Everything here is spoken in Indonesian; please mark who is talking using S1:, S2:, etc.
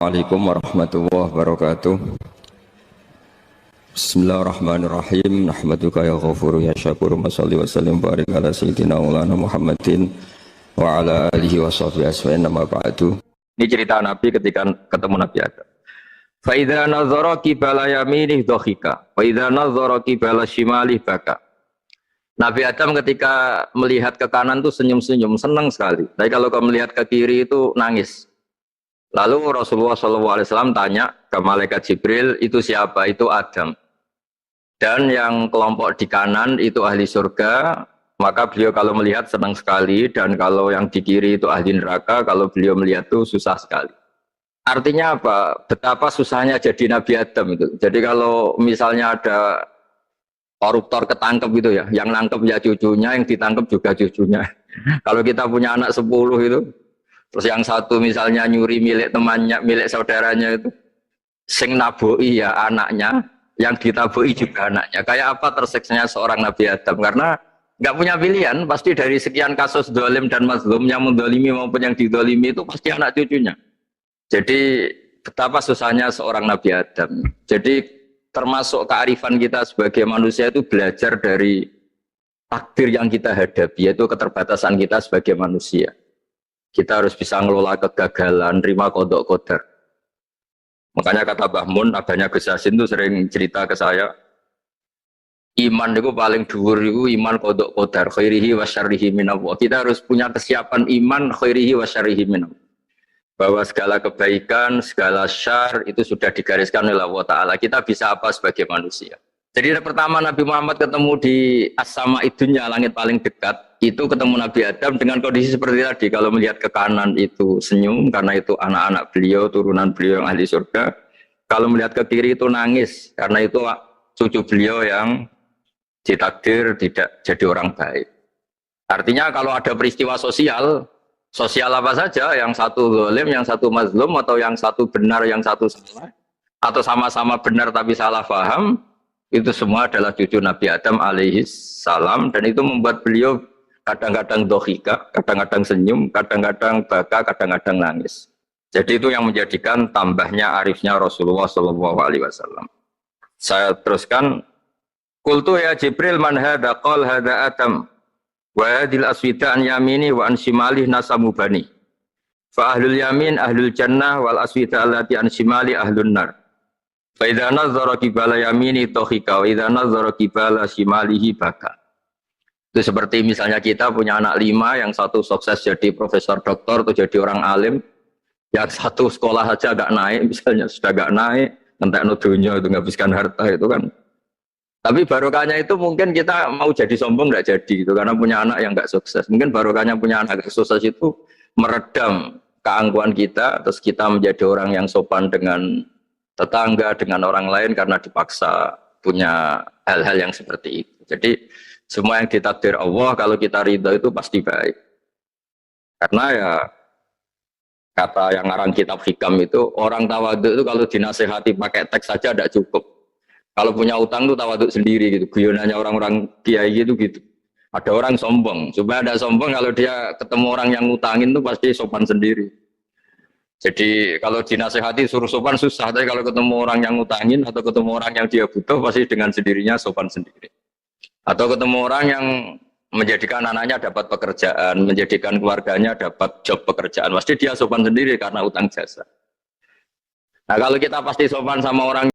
S1: Assalamualaikum warahmatullahi wabarakatuh. Bismillahirrahmanirrahim. Nahmaduka ya ghafuru ya syakuru. Mashalli wa sallim barik ala sayyidina maulana Muhammadin wa ala alihi wa sahbihi asma'in nama ba'du. Ini cerita Nabi ketika ketemu Nabi Adam. Fa idza nazara qibala yaminih dhahika wa idza nazara qibala shimalih baka. Nabi Adam ketika melihat ke kanan itu senyum-senyum, senang sekali. Tapi kalau kau melihat ke kiri itu nangis. Lalu Rasulullah SAW tanya ke malaikat Jibril, itu siapa? Itu Adam. Dan yang kelompok di kanan itu ahli surga, maka beliau kalau melihat senang sekali, dan kalau yang di kiri itu ahli neraka, kalau beliau melihat itu susah sekali. Artinya apa? Betapa susahnya jadi Nabi Adam itu. Jadi kalau misalnya ada koruptor ketangkep gitu ya, yang nangkep ya cucunya, yang ditangkep juga cucunya. Kalau kita punya anak 10 itu, terus yang satu misalnya nyuri milik temannya, milik saudaranya itu, sing naboi ya anaknya, yang ditaboi juga anaknya. Kayak apa tersiksanya seorang Nabi Adam? Karena nggak punya pilihan, pasti dari sekian kasus dolim dan mazlum, yang mendolimi maupun yang didolimi itu pasti anak cucunya. Jadi betapa susahnya seorang Nabi Adam. Jadi termasuk kearifan kita sebagai manusia itu belajar dari takdir yang kita hadapi, yaitu keterbatasan kita sebagai manusia. Kita harus bisa ngelola kegagalan, terima kodok kodar. Makanya kata Mbah Mun, abahnya Gus Yasin itu sering cerita ke saya, iman itu paling dhuwur itu iman kodok kodar, khairihi wa syarrihi minallah. Kita harus punya kesiapan iman khairihi wa syarrihi minallah. Bahwa segala kebaikan, segala syar itu sudah digariskan oleh Allah Ta'ala. Kita bisa apa sebagai manusia? Jadi pertama Nabi Muhammad ketemu di as-sama idunya, langit paling dekat, itu ketemu Nabi Adam dengan kondisi seperti tadi. Kalau melihat ke kanan itu senyum, karena itu anak-anak beliau, turunan beliau yang ahli surga. Kalau melihat ke kiri itu nangis, karena itu cucu beliau yang ditakdir tidak jadi orang baik. Artinya kalau ada peristiwa sosial apa saja, yang satu zalim, yang satu mazlum, atau yang satu benar, yang satu salah, atau sama-sama benar tapi salah paham, itu semua adalah cucu Nabi Adam alaihi salam, dan itu membuat beliau kadang-kadang dohika, kadang-kadang senyum, kadang-kadang baka, kadang-kadang nangis. Jadi itu yang menjadikan tambahnya arifnya Rasulullah SAW. Saya teruskan, Qultu ya Jibril man hadha qal hadha Adam wa hadhil aswida an yamini wa an shimalih nasamu bani. Fa ahlul yamin ahlul jannah wal aswida allati an shimali ahlun nar. Fa idza nazara qibala yamini dhahika wa idza nazara qibala shimalihi baka. Itu seperti misalnya kita punya anak 5, yang satu sukses jadi profesor doktor atau jadi orang alim, yang satu sekolah saja agak naik, misalnya sudah agak naik, ngentekno dunya itu nghabiskan harta itu kan. Tapi barokahnya itu mungkin kita mau jadi sombong enggak jadi itu karena punya anak yang enggak sukses. Mungkin barokahnya punya anak yang sukses itu meredam keangkuhan kita, terus kita menjadi orang yang sopan dengan tetangga, dengan orang lain karena dipaksa punya hal-hal yang seperti itu. Jadi semua yang ditakdir Allah kalau kita ridho itu pasti baik. Karena ya kata yang ngarang kitab hikam itu, orang tawaduk itu kalau dinasehati pakai teks saja tidak cukup. Kalau punya utang itu tawaduk sendiri gitu. Guyonannya orang-orang kiai gitu. Ada orang sombong, supaya ada sombong kalau dia ketemu orang yang ngutangin itu pasti sopan sendiri. Jadi kalau dinasehati suruh sopan susah, tapi kalau ketemu orang yang ngutangin atau ketemu orang yang dia butuh pasti dengan sendirinya sopan sendiri. Atau ketemu orang yang menjadikan anaknya dapat pekerjaan, menjadikan keluarganya dapat job pekerjaan, pasti dia sopan sendiri karena utang jasa. Nah kalau kita pasti sopan sama orang